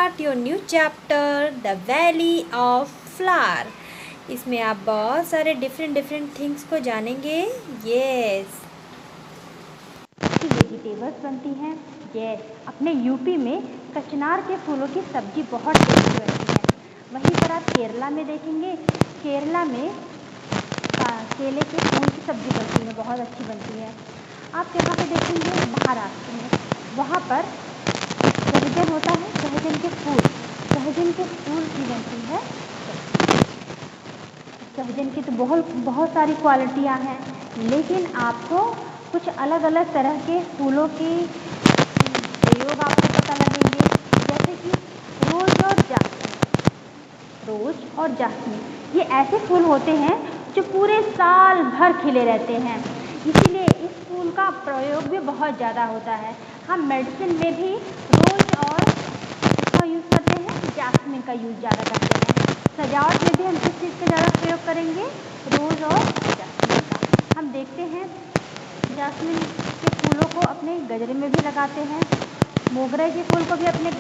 start your new chapter, The Valley of Flower. इसमें आप बहुत सारे डिफरेंट थिंग्स को जानेंगे. यस, वेजिटेबल्स बनती हैं. यस, अपने यूपी में कचनार के फूलों की सब्जी बहुत टेस्टी बनती है. वहीं पर आप केरला में देखेंगे, केरला में केले के फूल की सब्जी बनती है, बहुत अच्छी बनती है. आप यहाँ पे देखेंगे महाराष्ट्र में, वहाँ पर सहजन होता है, सहजन के फूल की बनती है. सहजन की तो बहुत सारी क्वालिटियाँ हैं, लेकिन आपको कुछ अलग अलग तरह के फूलों की प्रयोग आपको पता लगेंगे, जैसे कि रोज और जासमीन. ये ऐसे फूल होते हैं जो पूरे साल भर खिले रहते हैं, इसीलिए इस फूल का प्रयोग भी बहुत ज़्यादा होता है. हम मेडिसिन में भी रोज और इसका यूज़ करते हैं, जासमीन का यूज़ ज़्यादा करते हैं. सजावट में भी हम किस चीज़ का ज़्यादा प्रयोग करेंगे, रोज़ और जासमीन का. हम देखते हैं जासमीन के फूलों को अपने गजरे में भी लगाते हैं, मोगरे के फूल को भी अपने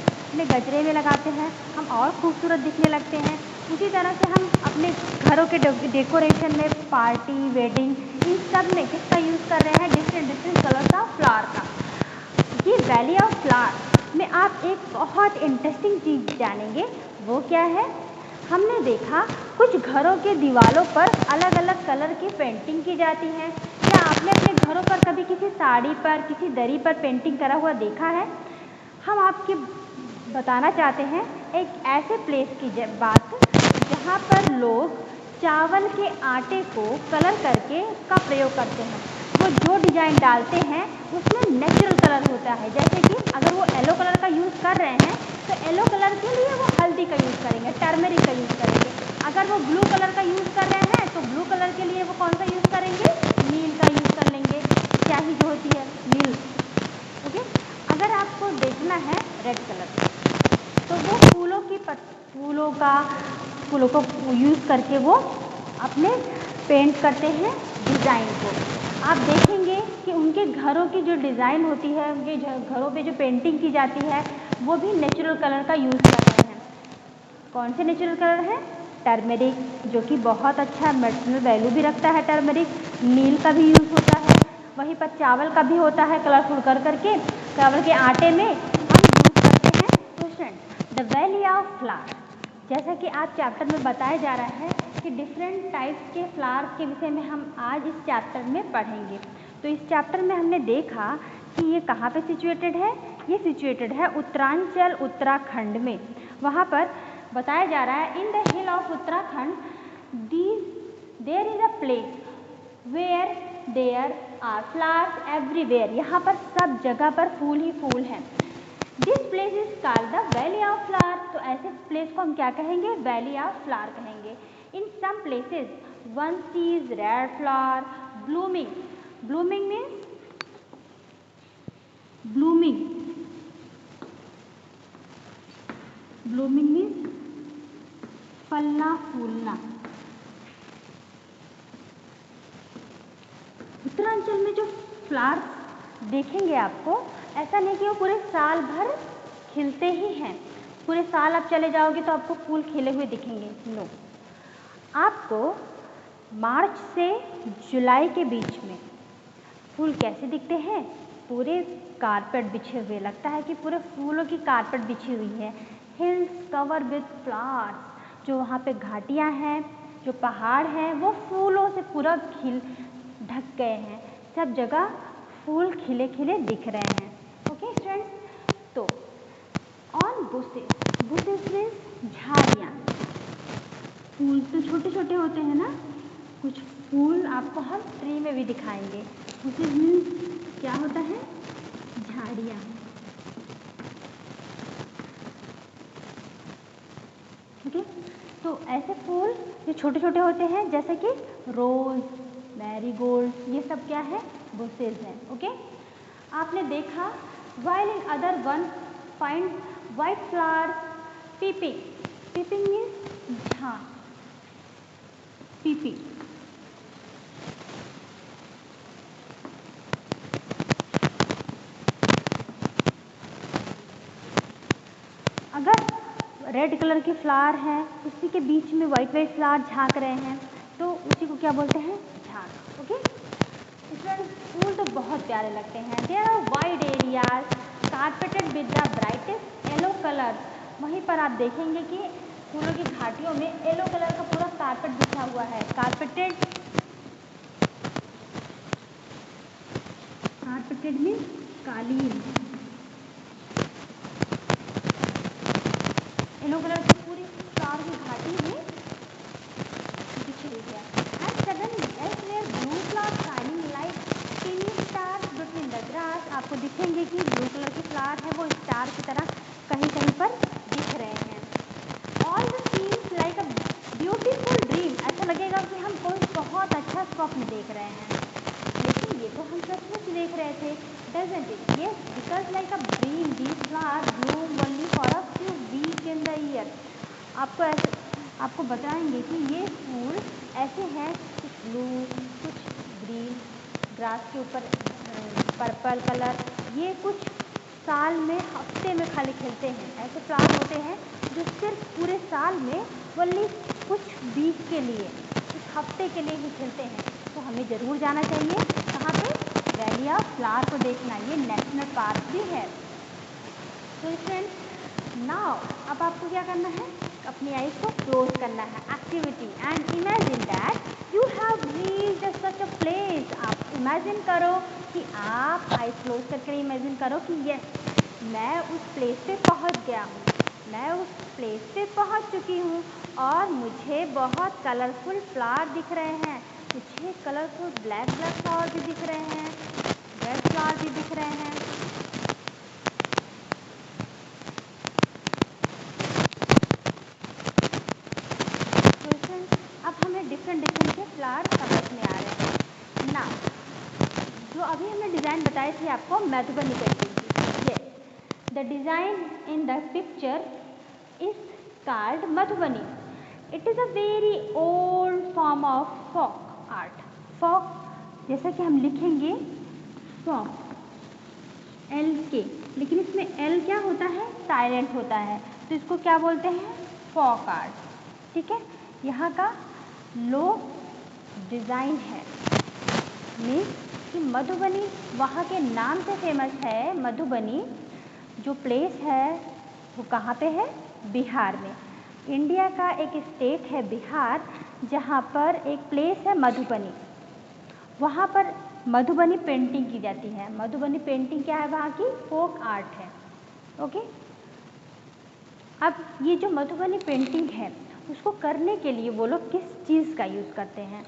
गजरे में लगाते हैं, हम और खूबसूरत दिखने लगते हैं. उसी तरह से हम अपने घरों के डेकोरेशन में, पार्टी, वेडिंग, इन सब में किसका यूज़ कर रहे हैं, डिफरेंट कलर का फ्लावर का. ये वैली ऑफ फ्लावर में आप एक बहुत इंटरेस्टिंग चीज़ जानेंगे. वो क्या है, हमने देखा कुछ घरों के दीवारों पर अलग अलग कलर की पेंटिंग की जाती है. क्या आपने अपने घरों पर कभी किसी साड़ी पर, किसी दरी पर पेंटिंग करा हुआ देखा है? हम आपके बताना चाहते हैं एक ऐसे प्लेस की बात जहाँ पर लोग चावल के आटे को कलर करके का प्रयोग करते हैं. वो जो डिज़ाइन डालते हैं उसमें नेचुरल कलर होता है. जैसे कि अगर वो येलो कलर का यूज़ कर रहे हैं तो येलो कलर के लिए वो हल्दी का यूज़ करेंगे, टर्मरिक का यूज़ करेंगे. अगर वो ब्लू कलर का यूज़ कर रहे हैं तो ब्लू कलर के लिए वो कौन सा यूज़ करेंगे, नील का यूज़ कर लेंगे. स्याही जो होती है नील. ओके, अगर आपको देखना है रेड कलर तो वो फूलों को यूज़ करके वो अपने पेंट करते हैं डिज़ाइन को. आप देखेंगे कि उनके घरों की जो डिज़ाइन होती है, उनके घरों पे जो पेंटिंग की जाती है, वो भी नेचुरल कलर का यूज़ कर रहे हैं. कौन से नेचुरल कलर है, टर्मरिक, जो कि बहुत अच्छा मेडिसिनल वैल्यू भी रखता है. टर्मरिक, नील का भी यूज़ होता है. वहीं पर चावल का भी होता है, कलरफुल करके चावल के आटे में हम यूज़ करते हैं. Student, the valley of flower, जैसा कि आज चैप्टर में बताया जा रहा है कि डिफरेंट टाइप्स के फ्लावर के विषय में हम आज इस चैप्टर में पढ़ेंगे. तो इस चैप्टर में हमने देखा कि ये कहाँ पे सिचुएटेड है. ये सिचुएटेड है उत्तरांचल उत्तराखंड में. वहाँ पर बताया जा रहा है in the hill of Uttarakhand there is a place where there are flowers everywhere. यहाँ पर सब जगह पर फूल ही फूल हैं. This place is called the valley of flower. तो ऐसे प्लेस को हम क्या कहेंगे, वैली ऑफ फ्लावर कहेंगे. In some places one sees red flower blooming. Blooming means blooming means फलना फूलना. उत्तरांचल में जो फ्लावर देखेंगे आपको, ऐसा नहीं कि वो पूरे साल भर खिलते ही हैं. पूरे साल आप चले जाओगे तो आपको फूल खिले हुए दिखेंगे. नो, आपको मार्च से जुलाई के बीच में फूल कैसे दिखते हैं, पूरे कारपेट बिछे हुए, लगता है कि पूरे फूलों की कारपेट बिछी हुई है. हिल्स कवर विथ फ्लावर्स, जो वहाँ पे घाटियाँ हैं, जो पहाड़ हैं, वो फूलों से पूरा ढक गए हैं. सब जगह फूल खिले खिले दिख रहे हैं. ओके स्टूडेंट्स, तो ऑन बुशेस मीन्स झाड़ियाँ. फूल तो छोटे छोटे होते हैं ना, कुछ फूल आपको हम ट्री में भी दिखाएंगे. बुशेस मीन्स क्या होता है, झाड़ियाँ. ओके, तो ऐसे फूल जो छोटे छोटे होते हैं, जैसे कि रोज, मैरीगोल्ड, ये सब क्या है, बुशेस हैं. ओके, आपने देखा while in other one find white flowers peeping. Peeping means झांक, peeping. अगर रेड कलर के फ्लावर हैं, उसी के बीच में वाइट वाइट फ्लावर झांक रहे हैं, तो उसी को क्या बोलते हैं, झांक। ओके स्टूडेंट्स, फूल तो बहुत प्यारे लगते हैं। There are wide areas carpeted with the brightest yellow colour. वहीं पर आप देखेंगे कि फूलों की घाटियों में येलो कलर का पूरा कारपेट बिछा हुआ है। कारपेटेड मीन्स कालीन। येलो कलर की पूरी फ्लावर की घाटी में बिछी हुई है। And suddenly as there blue flower shining like tiny stars between the grass. आपको दिखेंगे कि ब्लू कलर की फ्लावर है वो स्टार की तरह कहीं कहीं पर दिख रहे हैं। All the scenes like a beautiful dream. ऐसा लगेगा कि हम कोई बहुत अच्छा स्वप्न देख रहे हैं, लेकिन ये तो हम सचमुच देख रहे थे। Doesn't it? Yes, because like a dream these flower bloom only for a few week in the year. आपको बताएंगे कि ये फूल ऐसे हैं, कुछ ब्लू कुछ ग्रीन, ग्रास के ऊपर पर्पल कलर, ये कुछ साल में हफ्ते में खाली खिलते हैं। ऐसे फ्लावर होते हैं जो सिर्फ पूरे साल में ओनली कुछ वीक के लिए, कुछ हफ्ते के लिए ही खिलते हैं। तो हमें ज़रूर जाना चाहिए कहाँ पे, वैली ऑफ फ्लावर को देखना। ये नेशनल पार्क भी है। तो फ्रेंड्स नाउ अब आपको क्या करना है, अपनी आईज को क्लोज करना है। Activity and imagine that you have reached such a place. आप इमेजिन करो कि आप आईज क्लोज करके इमेजिन करो कि यस मैं उस प्लेस पे पहुंच गया हूँ, मैं उस प्लेस पे पहुंच चुकी हूँ और मुझे बहुत कलरफुल फ्लावर दिख रहे हैं। मुझे कलरफुल ब्लैक फ्लावर भी दिख रहे हैं, रेड फ्लावर भी दिख रहे हैं। अब हमें डिफरेंट के फ्लावर समझ में आ रहे हैं ना। जो अभी हमने डिज़ाइन बताए थे आपको मधुबनी पेंटिंग की, yes the design in the picture is called Madhubani. It is a very old form of folk art. Folk जैसा कि हम लिखेंगे फोक एल के, लेकिन इसमें एल क्या होता है, साइलेंट होता है, तो इसको क्या बोलते हैं, फोक आर्ट। ठीक है, यहाँ का लो डिज़ाइन है मीन्स कि मधुबनी वहाँ के नाम से फेमस है। मधुबनी जो प्लेस है वो कहाँ पे है, बिहार में। इंडिया का एक स्टेट है बिहार, जहाँ पर एक प्लेस है मधुबनी, वहाँ पर मधुबनी पेंटिंग की जाती है। मधुबनी पेंटिंग क्या है, वहाँ की फोक आर्ट है। ओके, अब ये जो मधुबनी पेंटिंग है उसको करने के लिए वो लोग किस चीज़ का यूज़ करते हैं,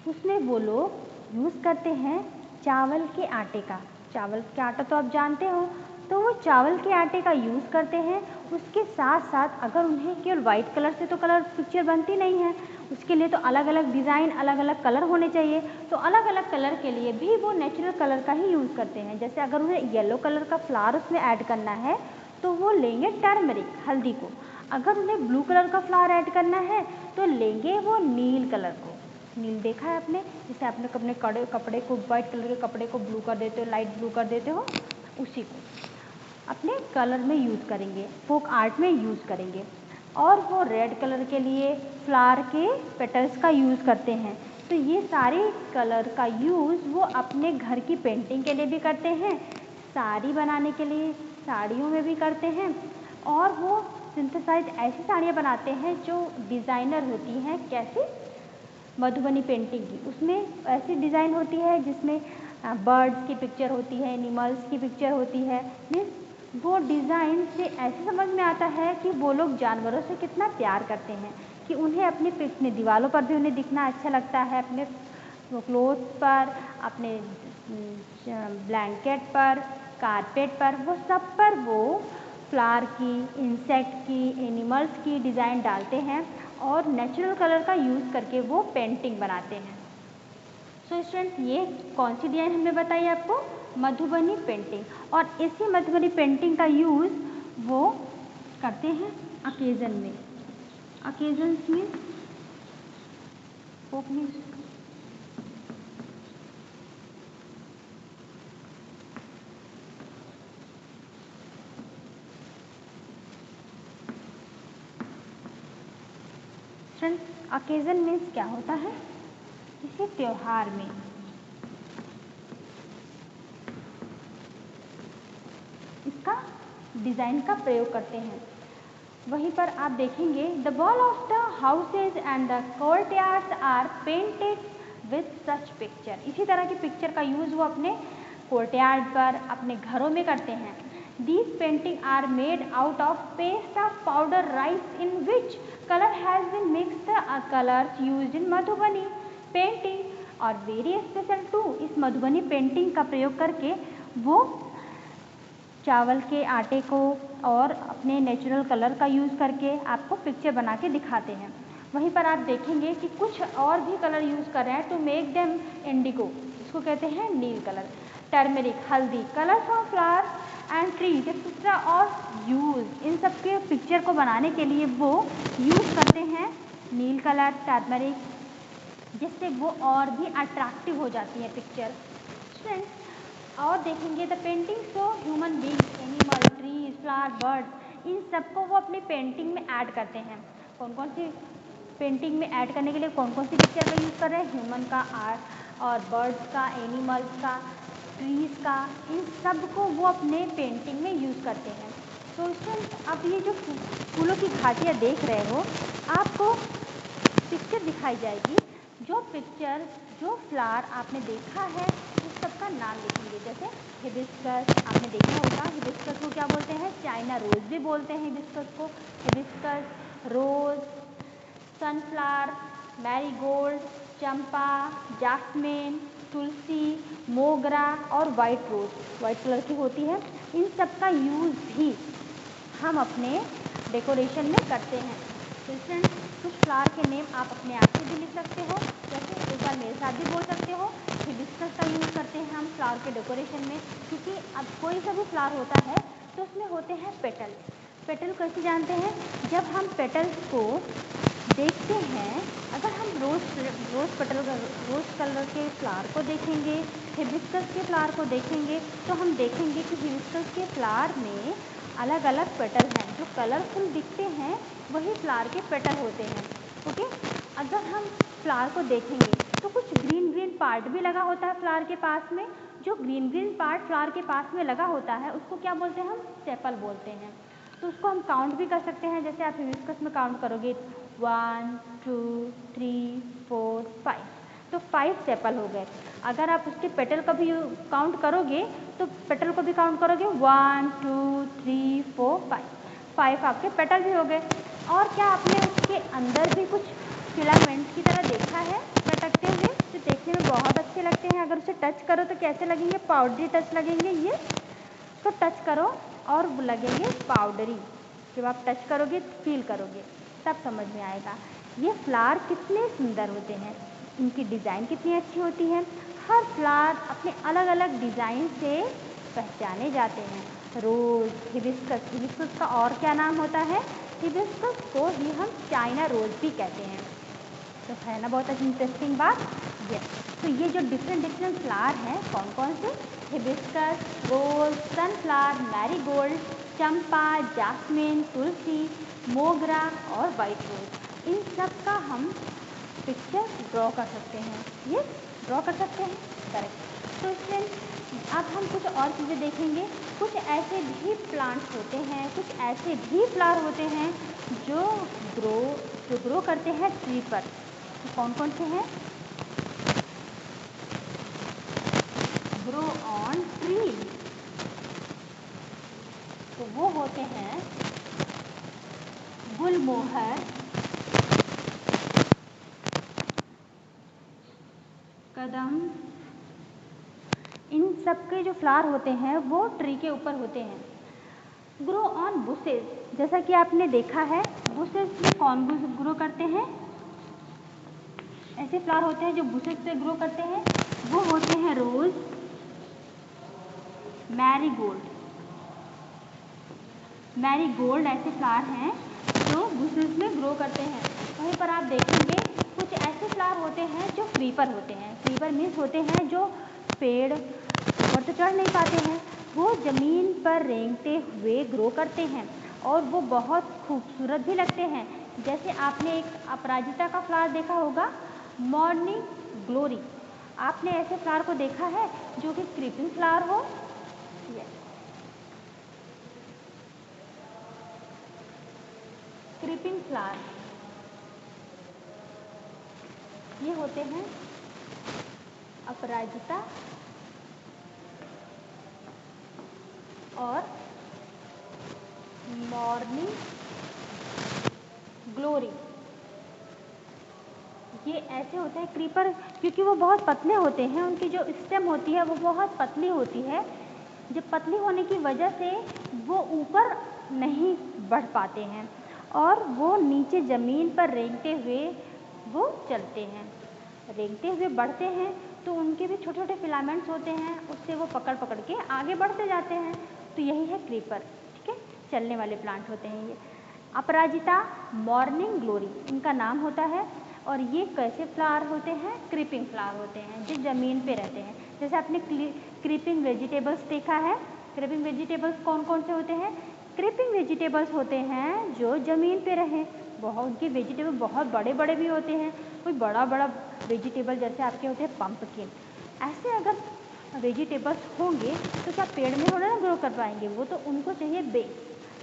उसमें वो लोग यूज़ करते हैं चावल के आटे का। चावल का आटा तो आप जानते हो, तो वो चावल के आटे का यूज़ करते हैं। उसके साथ साथ अगर उन्हें केवल वाइट कलर से तो कलर पिक्चर बनती नहीं है, उसके लिए तो अलग अलग डिज़ाइन, अलग अलग कलर होने चाहिए। तो अलग अलग कलर के लिए भी वो नेचुरल कलर का ही यूज़ करते हैं। जैसे अगर उन्हें येलो कलर का फ्लावर उसमें ऐड करना है तो वो लेंगे टर्मरिक, हल्दी को। अगर उन्हें ब्लू कलर का फ्लावर ऐड करना है तो लेंगे वो नील कलर को। नील देखा है आपने, जैसे आपने अपने कपड़े को, वाइट कलर के कपड़े को ब्लू कर देते हो, लाइट ब्लू कर देते हो, उसी को अपने कलर में यूज़ करेंगे, फोक आर्ट में यूज़ करेंगे। और वो रेड कलर के लिए फ्लावर के पेटल्स का यूज़ करते हैं। तो ये सारे कलर का यूज़ वो अपने घर की पेंटिंग के लिए भी करते हैं, साड़ी बनाने के लिए साड़ियों में भी करते हैं, और वो सिंथेसाइज ऐसी साड़ियाँ बनाते हैं जो डिज़ाइनर होती हैं। कैसे, मधुबनी पेंटिंग की, उसमें ऐसी डिज़ाइन होती है जिसमें बर्ड्स की पिक्चर होती है, एनिमल्स की पिक्चर होती है। मीन्स वो डिज़ाइन से ऐसे समझ में आता है कि वो लोग जानवरों से कितना प्यार करते हैं, कि उन्हें अपने दीवारों पर भी उन्हें दिखना अच्छा लगता है, अपने क्लोथ पर, अपने ब्लैंकेट पर, कारपेट पर, वो सब पर वो फ्लावर की, इंसेक्ट की, एनिमल्स की डिज़ाइन डालते हैं और नेचुरल कलर का यूज़ करके वो पेंटिंग बनाते हैं। सो स्टूडेंट्स, ये कौन सी डिज़ाइन हमने बताई आपको, मधुबनी पेंटिंग। और इसी मधुबनी पेंटिंग का यूज़ वो करते हैं अकेजन में। अकेजन्स में ओपनिंग स्टूडेंट ओकेजन मीन्स क्या होता है? किसी त्योहार में इसका डिज़ाइन का प्रयोग करते हैं। वहीं पर आप देखेंगे the wall of the houses and the courtyards are painted with such picture. इसी तरह की पिक्चर का यूज़ वो अपने कोर्टयार्ड पर, अपने घरों में करते हैं। These painting are made out of paste of powder rice in which colour has been mixed colours used in Madhubani painting और वेरी स्पेशल टू। इस मधुबनी पेंटिंग का प्रयोग करके वो चावल के आटे को और अपने नेचुरल कलर का यूज़ करके आपको पिक्चर बना के दिखाते हैं। वहीं पर आप देखेंगे कि कुछ और भी कलर यूज़ कर रहे हैं टू मेक देम इंडिगो, इसको कहते हैं नील कलर, टर्मेरिक, हल्दी, colour from flower and trees etcetera और यूज़। इन सब के पिक्चर को बनाने के लिए वो यूज़ करते हैं नील कलर, टर्मेरिक, जिससे वो और भी अट्रैक्टिव हो जाती है पिक्चर। फ्रेंड्स और देखेंगे the painting show human beings, animal, trees, flower, birds, इन सबको वो अपनी पेंटिंग में ऐड करते हैं। कौन कौन सी पेंटिंग में ऐड करने के लिए कौन कौन सी पिक्चर का यूज़ कर रहे हैं? ह्यूमन का आर्ट और बर्ड्स का, एनिमल्स का, ट्रीज़ का, इन सब को वो अपने पेंटिंग में यूज़ करते हैं। तो इसमें आप ये जो फूलों की घाटियाँ देख रहे हो, आपको पिक्चर दिखाई जाएगी। जो पिक्चर, जो फ्लावर आपने देखा है उस सब का नाम लिखेंगे। जैसे हिबिस्कस आपने देखा होगा, हिबिस्कस को क्या बोलते हैं? चाइना रोज़ भी बोलते हैं हिबिस्कस को। हिबिस्कस, रोज़, सनफ्लावर, मैरीगोल्ड, चंपा, जास्मिन, तुलसी, मोगरा और वाइट रोज़, वाइट कलर की होती है। इन सब का यूज़ भी हम अपने डेकोरेशन में करते हैं। तो फ्रेंड्स कुछ फ्लावर के नेम आप अपने आप से भी लिख सकते हो, जैसे एक बार मेरे साथ भी बोल सकते हो। हिबिस्कस का यूज़ करते हैं हम फ्लावर के डेकोरेशन में, क्योंकि अब कोई सा भी फ्लावर होता है तो उसमें होते हैं पेटल। पेटल कैसे जानते हैं? जब हम पेटल्स को देखते हैं, अगर हम रोज़ कलर के फ्लावर को देखेंगे, हिबिस्कस के फ्लावर को देखेंगे, तो हम देखेंगे कि हिबिस्कस के फ्लावर में अलग अलग पेटल हैं। जो कलरफुल दिखते हैं वही फ्लावर के पेटल होते हैं। ओके, अगर हम फ्लावर को देखेंगे तो कुछ ग्रीन ग्रीन पार्ट भी लगा होता है फ्लावर के पास में। जो ग्रीन ग्रीन पार्ट फ्लावर के पास में लगा होता है उसको क्या बोलते हैं? हम सेपल बोलते हैं। तो उसको हम काउंट भी कर सकते हैं। जैसे आप हिबिस्कस में काउंट करोगे 1 2 3 4 5, तो 5 सेपल हो गए। अगर आप उसके पेटल का भी काउंट करोगे तो पेटल को भी काउंट करोगे 1 2 3 4 5 आपके पेटल भी हो गए। और क्या आपने उसके अंदर भी कुछ फिलामेंट की तरह देखा है लटकते हुए, जो देखने में बहुत अच्छे लगते हैं? अगर उसे टच करो तो कैसे लगेंगे? पाउडरी टच लगेंगे। ये तो टच करो और लगेंगे पाउडरी। जब आप टच करोगे, फील करोगे, तब समझ में आएगा ये फ्लावर कितने सुंदर होते हैं, इनकी डिज़ाइन कितनी अच्छी होती है। हर फ्लावर अपने अलग अलग डिज़ाइन से पहचाने जाते हैं। रोज़, हिबिस्कस, हिबिस्कस का और क्या नाम होता है? हिबिस्कस को ही हम चाइना रोज़ भी कहते हैं। तो है ना बहुत अच्छी इंटरेस्टिंग बात। यस, तो ये जो डिफरेंट डिफरेंट फ्लावर हैं कौन कौन से? हिबिस्कस, रोज़, सनफ्लावर, मैरीगोल्ड, चंपा, जास्मिन, तुलसी, मोगरा और वाइट रोज़, इन सब का हम पिक्चर ड्रॉ कर सकते हैं। ये ड्रॉ कर सकते हैं, करेक्ट। तो फ्रेंड्स अब हम कुछ और चीज़ें देखेंगे। कुछ ऐसे भी प्लांट्स होते हैं, कुछ ऐसे भी फ्लावर होते हैं जो ग्रो करते हैं ट्री पर। तो कौन कौन से हैं? ग्रो ऑन ट्री, तो वो होते हैं गुलमोहर, कदम। इन सब के जो फ्लावर होते हैं वो ट्री के ऊपर होते हैं। ग्रो ऑन बुशेस, जैसा कि आपने देखा है बुशेस में कौन ग्रो करते हैं? ऐसे फ्लावर होते हैं जो बुशेस पे ग्रो करते हैं, वो होते हैं रोज़, मैरीगोल्ड। मैरीगोल्ड ऐसे फ्लावर हैं जो बुशेस में ग्रो करते हैं। वहीं पर आप देखेंगे कुछ ऐसे फ्लावर होते हैं जो क्रीपर होते हैं। क्रीपर मीन्स होते हैं जो पेड़ पर तो चढ़ नहीं पाते हैं, वो ज़मीन पर रेंगते हुए ग्रो करते हैं और वो बहुत खूबसूरत भी लगते हैं। जैसे आपने एक अपराजिता का फ्लावर देखा होगा, मॉर्निंग ग्लोरी। आपने ऐसे फ्लावर को देखा है जो कि क्रीपिंग फ्लावर हो? यस, क्रीपिंग फ्लावर ये होते हैं अपराजिता और मॉर्निंग ग्लोरी। ये ऐसे होते हैं क्रीपर, क्योंकि वो बहुत पतले होते हैं, उनकी जो स्टेम होती है वो बहुत पतली होती है। जब पतली होने की वजह से वो ऊपर नहीं बढ़ पाते हैं और वो नीचे ज़मीन पर रेंगते हुए वो चलते हैं, रेंगते हुए बढ़ते हैं। तो उनके भी छोटे छोटे फिलामेंट्स होते हैं, उससे वो पकड़ पकड़ के आगे बढ़ते जाते हैं। तो यही है क्रीपर, ठीक है, चलने वाले प्लांट होते हैं ये। अपराजिता, मॉर्निंग ग्लोरी इनका नाम होता है। और ये कैसे फ्लावर होते हैं? क्रीपिंग फ्लावर होते हैं जो ज़मीन पे रहते हैं। जैसे आपने क्रीपिंग वेजिटेबल्स देखा है। क्रीपिंग वेजिटेबल्स कौन कौन से होते हैं? क्रीपिंग वेजिटेबल्स होते हैं जो ज़मीन पे रहें। बहुत उनके वेजिटेबल बहुत बड़े बड़े भी होते हैं। कोई बड़ा बड़ा वेजिटेबल जैसे आपके होते हैं पम्पकिन, ऐसे अगर वेजिटेबल्स होंगे तो क्या पेड़ में थोड़ा ना ग्रो कर पाएंगे? वो तो उनको चाहिए बेस,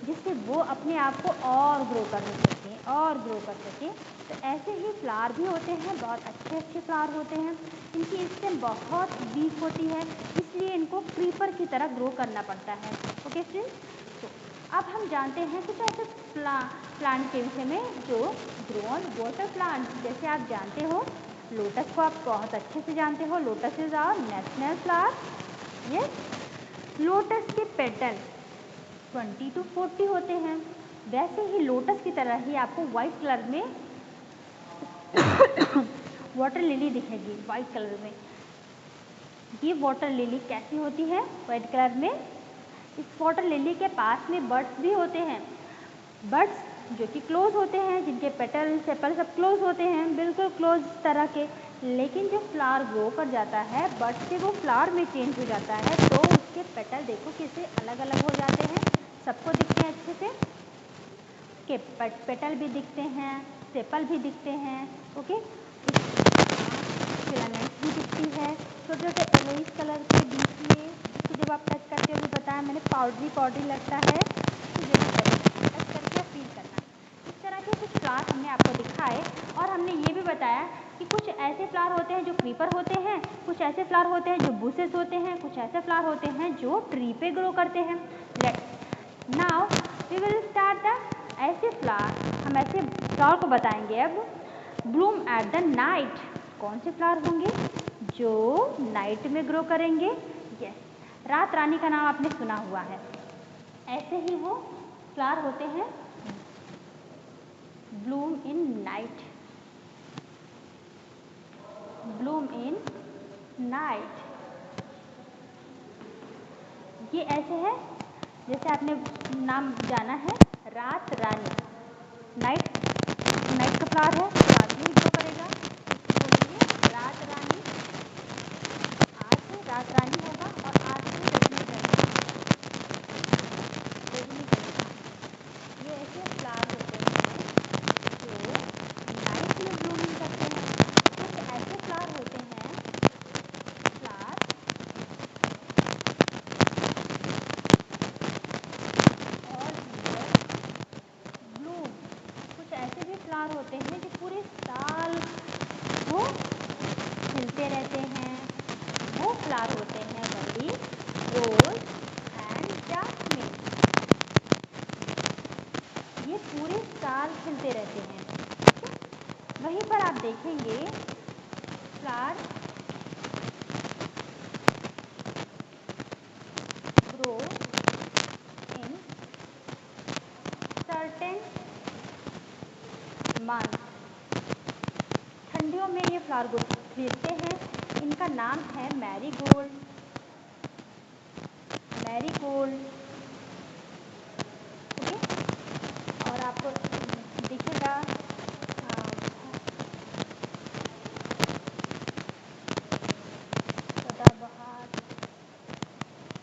जिससे वो अपने आप को और ग्रो कर सकें और ग्रो कर सकें। तो ऐसे ही फ्लावर भी होते हैं, बहुत अच्छे अच्छे फ्लावर होते हैं। इनकी स्टेम बहुत वीक होती है, इसलिए इनको क्रीपर की तरह ग्रो करना पड़ता है। ओके फ्रेंड्स, तो अब हम जानते हैं कुछ ऐसे प्लांट के विषय में जो ग्रो ऑन वाटर प्लांट। जैसे आप जानते हो लोटस को आप बहुत अच्छे से जानते हो, lotus is our national flower. ये लोटस के पेटल 20 to 40 होते हैं। वैसे ही लोटस की तरह ही आपको वाइट कलर में वाटर लिली दिखेगी, वाइट कलर में। ये वाटर लिली कैसी होती है? वाइट कलर में। इस वाटर लिली के पास में बर्ड्स भी होते हैं, बर्ड्स जो कि क्लोज होते हैं, जिनके पेटल सेपल सब क्लोज होते हैं, बिल्कुल क्लोज तरह के। लेकिन जब फ्लावर ग्रो कर जाता है बर्ड से वो फ्लावर में चेंज हो जाता है, तो उसके पेटल देखो कैसे अलग अलग हो जाते हैं, सबको दिखते हैं अच्छे से। के पेटल भी दिखते हैं, सेपल भी दिखते हैं। ओके, फिलामेंट्स भी दिखती है छोटे छोटे येलोइश कलर के बीच में, जिसको जब आप टच करते हो, भी बताया मैंने, पाउडरी पाउडरी लगता है। तो ये टच करके फील करना। इस तरह के कुछ फ्लावर हमने आपको दिखाए। और हमने ये भी बताया कि कुछ ऐसे फ्लावर होते हैं जो क्रीपर होते हैं, कुछ ऐसे फ्लावर होते हैं जो बुशेस होते हैं, कुछ ऐसे फ्लावर होते हैं जो ट्री पे ग्रो करते हैं। Let's now we will start the ऐसे फ्लावर। हम ऐसे फ्लावर को बताएंगे अब। Bloom at the night. कौन से फ्लावर होंगे जो नाइट में ग्रो करेंगे? यस, रात रानी का नाम आपने सुना हुआ है। ऐसे ही वो फ्लावर होते हैं, Bloom in night, Bloom in night. ये ऐसे है, जैसे आपने नाम जाना है रात रानी। नाइट, नाइट का फ्लावर है, रात में ग्रो करेगा, इसको बोलेंगे रात रानी। आज रात रानी होगा और आज से रजनी करेगा, रजनी करेगा। ये ऐसे फ्लावर होते हैं जो नाइट में ब्लूमिंग करते हैं। कुछ ऐसे फ्लावर होते हैं, फ्लावर और ब्लूम। कुछ ऐसे भी फ्लावर होते हैं जो पूरे साल वो खिलते रहते हैं। वो फ्लावर होते हैं वही रोज एंड जास्मिन। ये पूरे साल खिलते रहते हैं। वहीं पर आप देखेंगे flower grow in certain month. ठंडियों में ये फ्लावर खिलते हैं। इनका नाम है मैरीगोल्ड, मैरीगोल्ड। ओके, और आपको दिखेगा सदाबहार।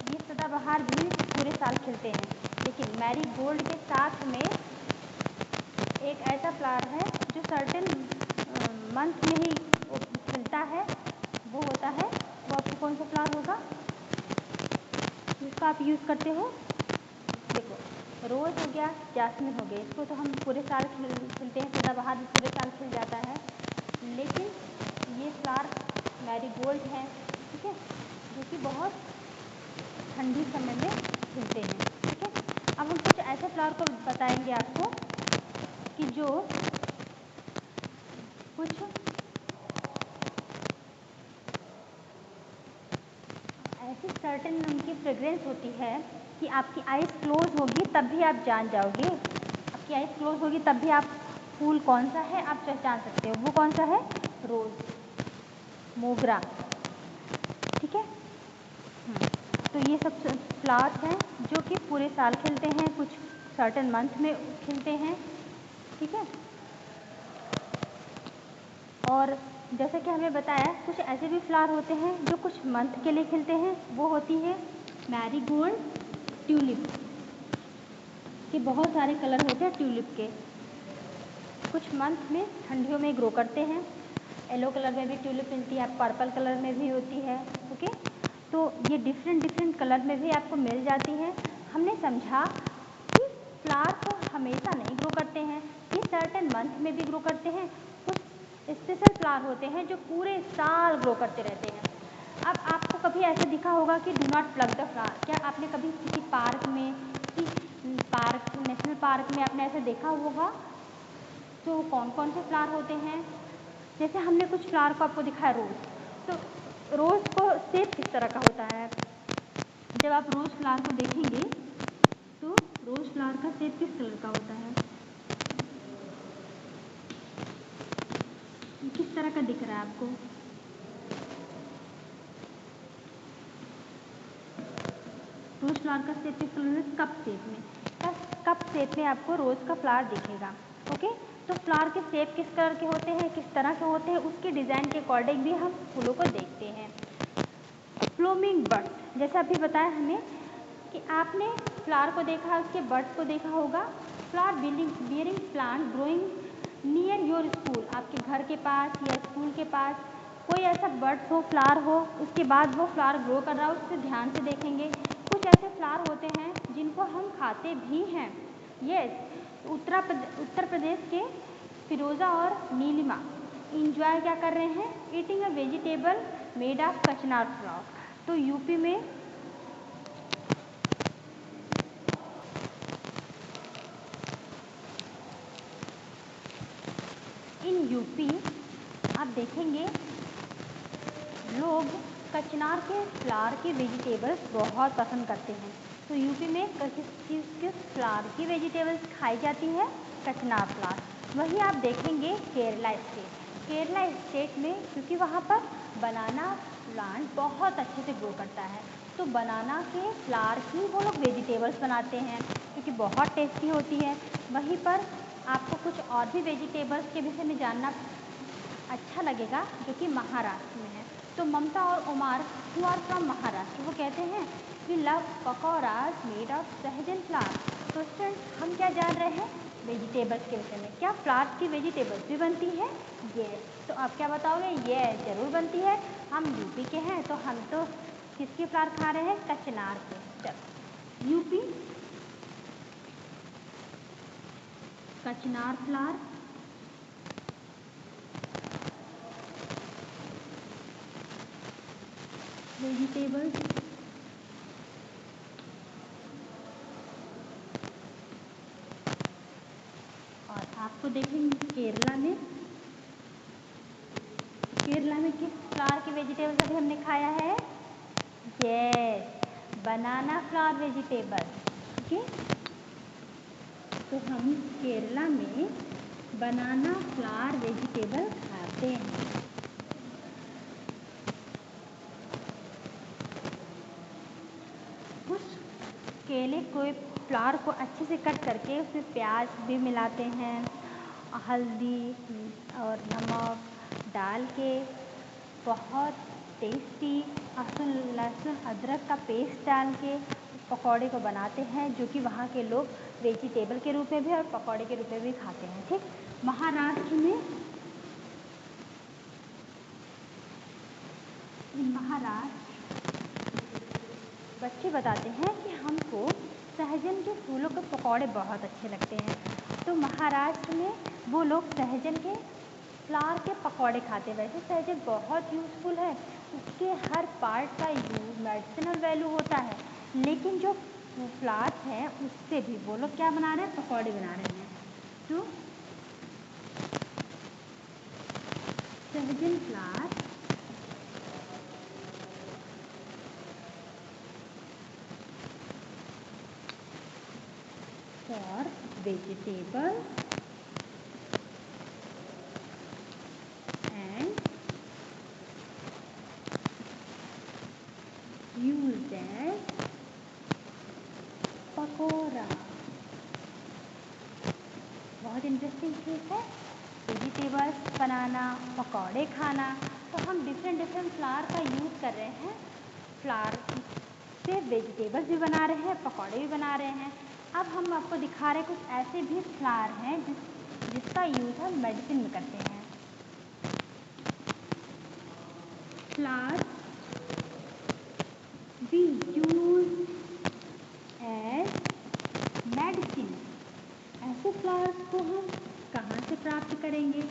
ये सदाबहार भी पूरे साल खिलते हैं, लेकिन मैरीगोल्ड के साथ में एक ऐसा फ्लावर है जो सर्टेन मंथ में ही खिलता है, वो होता है, वो आपको कौन सा फ्लावर होगा जिसका आप यूज़ करते हो? देखो, रोज़ हो गया, जासमिन हो गया, इसको तो हम पूरे साल खिलते हैं, सदाबहार भी पूरे साल खिल जाता है। लेकिन ये फ्लावर मैरीगोल्ड है, ठीक है, जो कि बहुत ठंडी समय में खिलते हैं, ठीक है। अब हम कुछ ऐसे फ्लावर को बताएंगे आपको कि जो कुछ ऐसी सर्टेन उनकी फ्रेग्रेंस होती है कि आपकी आइज़ क्लोज होगी तब भी आप जान जाओगे, आपकी आइज़ क्लोज होगी तब भी आप फूल कौन सा है आप पहचान सकते हो। वो कौन सा है? रोज़, मोगरा, ठीक है। तो ये सब फ्लावर्स हैं जो कि पूरे साल खिलते हैं, कुछ सर्टेन मंथ में खिलते हैं, ठीक है। और जैसे कि हमें बताया कुछ ऐसे भी फ्लावर होते हैं जो कुछ मंथ के लिए खिलते हैं, वो होती है मैरीगोल्ड, ट्यूलिप के बहुत सारे कलर होते हैं ट्यूलिप के, कुछ मंथ में ठंडियों में ग्रो करते हैं। येलो कलर में भी ट्यूलिप मिलती है, पर्पल कलर में भी होती है, ओके। तो ये डिफरेंट कलर में भी आपको मिल जाती है। हमने समझा कि फ्लावर तो हमेशा नहीं ग्रो करते हैं, ये सर्टेन मंथ में भी ग्रो करते हैं, कुछ स्पेशल फ्लावर होते हैं जो पूरे साल ग्रो करते रहते हैं। अब आपको कभी ऐसा दिखा होगा कि do not plug the flower, क्या आपने कभी किसी पार्क में, किसी पार्क, नेशनल पार्क में आपने ऐसा देखा होगा? तो कौन कौन से फ्लावर होते हैं? जैसे हमने कुछ फ्लावर को आपको दिखाया रोज़, तो रोज़ को शेप किस तरह का होता है? जब आप रोज़ फ्लावर को देखेंगे तो रोज़ फ्लावर का शेप किस कलर का होता है? किस तरह का दिख रहा है आपको? रोज़ फ्लावर का शेप किस कलर में? कप शेप में, कप शेप में आपको रोज़ का फ्लावर दिखेगा, ओके। तो फ्लावर के शेप किस कलर के होते हैं, किस तरह के होते हैं, उसके डिज़ाइन के अकॉर्डिंग भी हम फूलों को देखते हैं। फ्लोमिंग बर्ड्स, जैसे अभी बताया हमें कि आपने फ्लावर को देखा, उसके बर्ड्स को देखा होगा। Flower bearing plant growing near your school, आपके घर के पास या स्कूल के पास कोई ऐसा बर्ड्स हो, फ्लावर हो, उसके बाद वो फ्लावर ग्रो कर रहा हो, उससे ध्यान से देखेंगे। कुछ ऐसे फ्लावर होते हैं जिनको हम खाते भी हैं, यस। उत्तर प्रदेश के फिरोज़ा और नीलिमा इंजॉय क्या कर रहे हैं? Eating a vegetable made of कचनार फ्लावर। तो यूपी में यूपी आप देखेंगे लोग कचनार के फ्लावर के वेजिटेबल्स बहुत पसंद करते हैं। तो यूपी में किस फ्लावर की वेजिटेबल्स खाई जाती है? कचनार फ्लावर। वहीं आप देखेंगे केरला स्टेट में, क्योंकि वहाँ पर बनाना प्लांट बहुत अच्छे से ग्रो करता है, तो बनाना के फ्लावर की वो लोग वेजिटेबल्स बनाते हैं क्योंकि बहुत टेस्टी होती है। वहीं पर आपको कुछ और भी वेजिटेबल्स के विषय में जानना अच्छा लगेगा जो कि महाराष्ट्र में है। तो ममता और Umar who are from Maharashtra, वो कहते हैं we love pakoras made of sahjan flower. तो स्टूडेंट्स हम क्या जान रहे हैं? वेजिटेबल्स के विषय में। क्या फ्लावर्स की वेजिटेबल्स भी बनती है? यस। तो आप क्या बताओगे? यस, ज़रूर बनती है। हम यूपी के हैं तो हम तो किसके फ्लावर खा रहे हैं? कचनार के। चलो, यूपी कचनार फ्लावर, वेजिटेबल्स, और आपको देखेंगे केरला में किस फ्लावर की वेजिटेबल्स अभी हमने खाया है? यस, बनाना फ्लावर वेजिटेबल, ओके। तो हम केरला में बनाना फ्लावर वेजिटेबल खाते हैं। कुछ केले को फ्लावर को अच्छे से कट करके उसमें प्याज भी मिलाते हैं, हल्दी और नमक डाल के बहुत टेस्टी लहसुन अदरक का पेस्ट डाल के पकौड़े को बनाते हैं, जो कि वहाँ के लोग वेजिटेबल के रूप में भी और पकौड़े के रूप में भी खाते हैं। ठीक, महाराष्ट्र में बच्चे बताते हैं कि हमको सहजन के फूलों के पकौड़े बहुत अच्छे लगते हैं। तो महाराष्ट्र में वो लोग सहजन के फ्लावर के पकौड़े खाते हैं। वैसे सहजन बहुत यूज़फुल है, उसके हर पार्ट का यूज मेडिसिनल वैल्यू होता है, लेकिन जो फ्लावर्स हैं उससे भी वो लोग क्या बना रहे हैं, पकौड़े बना रहे हैं। तो सहजन flower for vegetable and used as pakora. बहुत इंटरेस्टिंग चीज़ है, वेजिटेबल्स बनाना, पकौड़े खाना। तो हम डिफरेंट फ्लावर का यूज़ कर रहे हैं, फ्लावर से वेजिटेबल्स भी बना रहे हैं, पकौड़े भी बना रहे हैं। अब हम आपको दिखा रहे हैं कुछ ऐसे भी फ्लावर हैं जिसका यूज़ हम मेडिसिन में करते हैं। Flower we use as medicine. ऐसे फ्लावर्स को हम कहाँ से प्राप्त करेंगे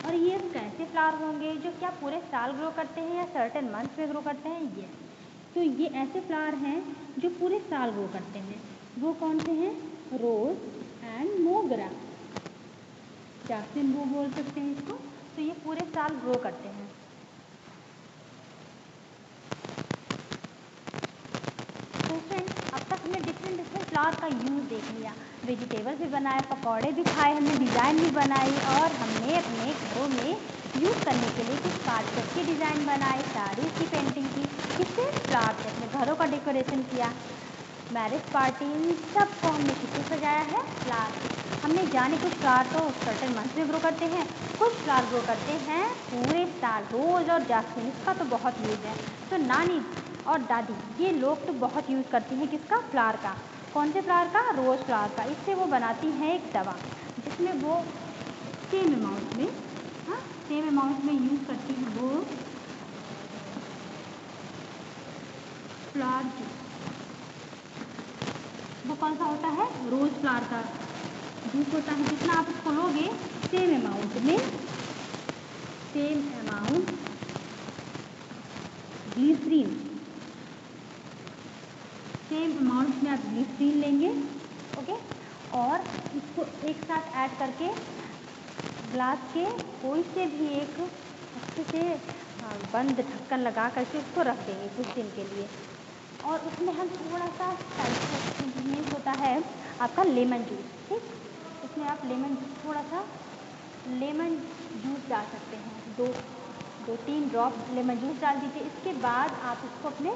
और ये कैसे फ्लावर होंगे, जो क्या पूरे साल ग्रो करते हैं या सर्टेन मंथ्स में ग्रो करते हैं? ये तो ये ऐसे फ्लावर हैं जो पूरे साल ग्रो करते हैं। वो कौन से हैं? रोज एंड मोगरा, जास्मिन वो बोल सकते हैं इसको। तो ये पूरे साल ग्रो करते हैं। तो फ्रेंड्स, अब तक हमने डिफरेंट फ्लावर का यूज़ देख लिया, वेजिटेबल्स भी बनाए, पकौड़े भी खाए, हमने डिज़ाइन भी बनाई और हमने अपने घरों में यूज़ करने के लिए कुछ कार्डबोर्ड की डिज़ाइन बनाई, साड़ीज़ की पेंटिंग की, किससे? फ्लावर से अपने घरों का डेकोरेशन किया। मैरिज पार्टी, इन सबको हमने किससे सजाया है? फ्लावर। हमने जाने कुछ फ्लावर तो सर्टेन मंथ में ग्रो करते हैं, कुछ फ्लावर ग्रो करते हैं पूरे साल। रोज़ और जास्मिन, इसका तो बहुत यूज़ है। तो नानी और दादी ये लोग तो बहुत यूज़ करती हैं किसका? फ्लावर का। कौन से फ्लावर का? रोज़ फ्लावर का। इससे वो बनाती हैं एक दवा, जिसमें वो सेम अमाउंट में यूज़ करती है वो फ्लावर जूस। वो कौन सा होता है? रोज़ फ्लावर का जूस होता है। जितना आप उसको लोगे सेम अमाउंट ग्लिसरीन, आप ग्लिसरीन लेंगे, ओके, और इसको एक साथ ऐड करके ग्लास के कोई से भी एक अच्छे से बंद ढक्कन लगा करके उसको रख देंगे कुछ दिन के लिए। और उसमें हम थोड़ा सा मीन्स होता है आपका लेमन जूस। ठीक, उसमें आप थोड़ा सा लेमन जूस डाल सकते हैं, 2-3 ड्रॉप लेमन जूस डाल दीजिए। इसके बाद आप इसको अपने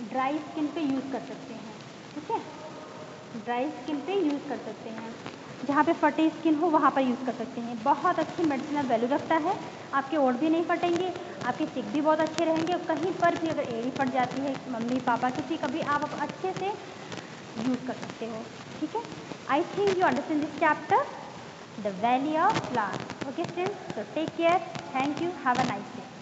ड्राई स्किन पे यूज़ कर सकते हैं। ठीक है, ड्राई स्किन पे यूज़ कर सकते हैं, जहाँ पे फटी स्किन हो वहाँ पर यूज़ कर सकते हैं। बहुत अच्छी मेडिसिनल वैल्यू रखता है, आपके ओठ भी नहीं फटेंगे, आपके चिक भी बहुत अच्छे रहेंगे। कहीं पर भी अगर एड़ी फट जाती है मम्मी पापा किसी का भी, आप अच्छे से यूज़ कर सकते हो। ठीक है, I think you understand this chapter, the valley of flower. Okay friends, so take care, thank you, have a nice day.